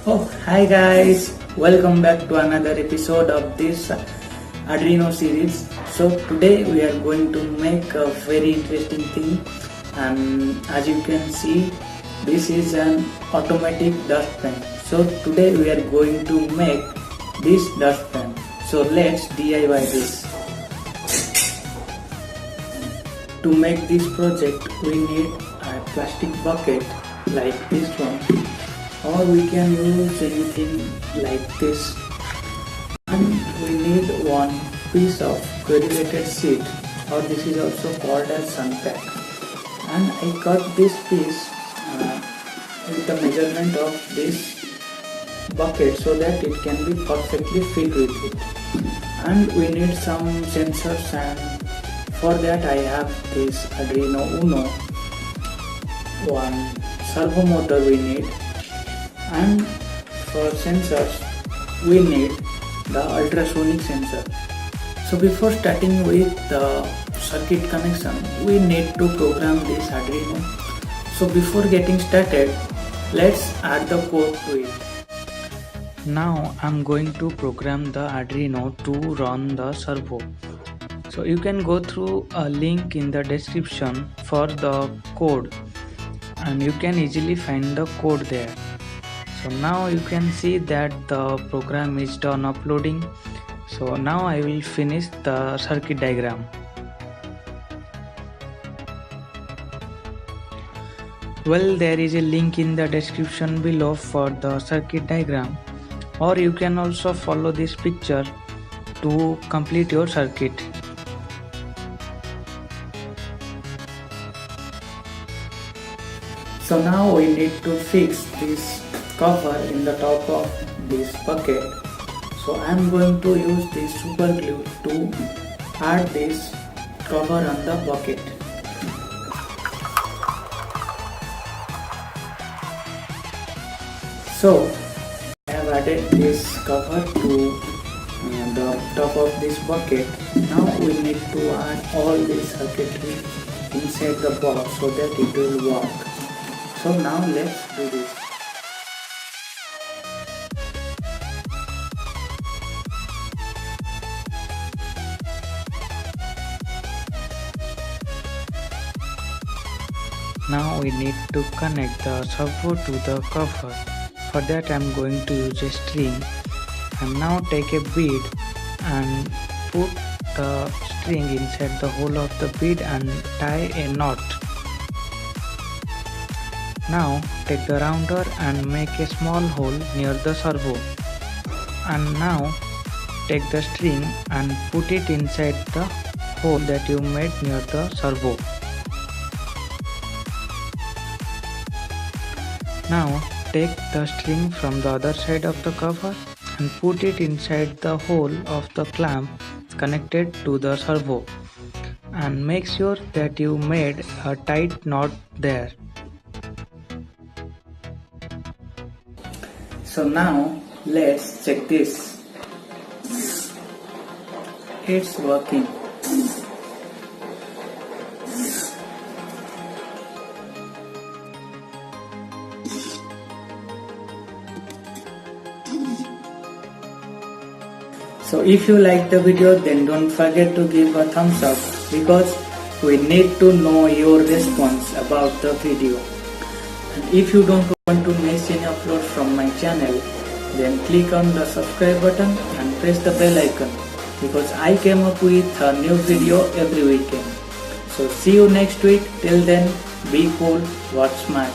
Oh, hi guys! Welcome back to another episode of this Arduino series. So today we are going to make a very interesting thing, and as you can see, this is an automatic dustbin. So today we are going to make this dustbin. So let's DIY this. To make this project we need a plastic bucket like this one, or we can use anything like this, and we need one piece of corrugated sheet, or this is also called as sunpack, and I cut this piece with the measurement of this bucket so that it can be perfectly fit with it. And we need some sensors, and for that I have this Arduino Uno, one servo motor we need, and for sensors we need the ultrasonic sensor. So before starting with the circuit connection, we need to program this Arduino. So before getting started, let's add the code to it. Now I'm going to program the Arduino to run the servo. So you can go through a link in the description for the code, and you can easily find the code there. So now you can see that the program is done uploading. So now I will finish the circuit diagram. Well, there is a link in the description below for the circuit diagram, or you can also follow this picture to complete your circuit. So now we need to fix this cover in the top of this bucket. So I am going to use this super glue to add this cover on the bucket. So I have added this cover to the top of this bucket. Now we need to add all this circuitry inside the box so that it will work. So now let's do this. Now we need to connect the servo to the cover. For that I am going to use a string, and now take a bead and put the string inside the hole of the bead and tie a knot. Now take the rounder and make a small hole near the servo, and now take the string and put it inside the hole that you made near the servo. Now take the string from the other side of the cover and put it inside the hole of the clamp connected to the servo, and make sure that you made a tight knot there. So now let's check this. It's working. So if you like the video, then don't forget to give a thumbs up, because we need to know your response about the video. And if you don't want to miss any upload from my channel, then click on the subscribe button and press the bell icon, because I came up with a new video every weekend. So see you next week. Till then, be cool, work smart.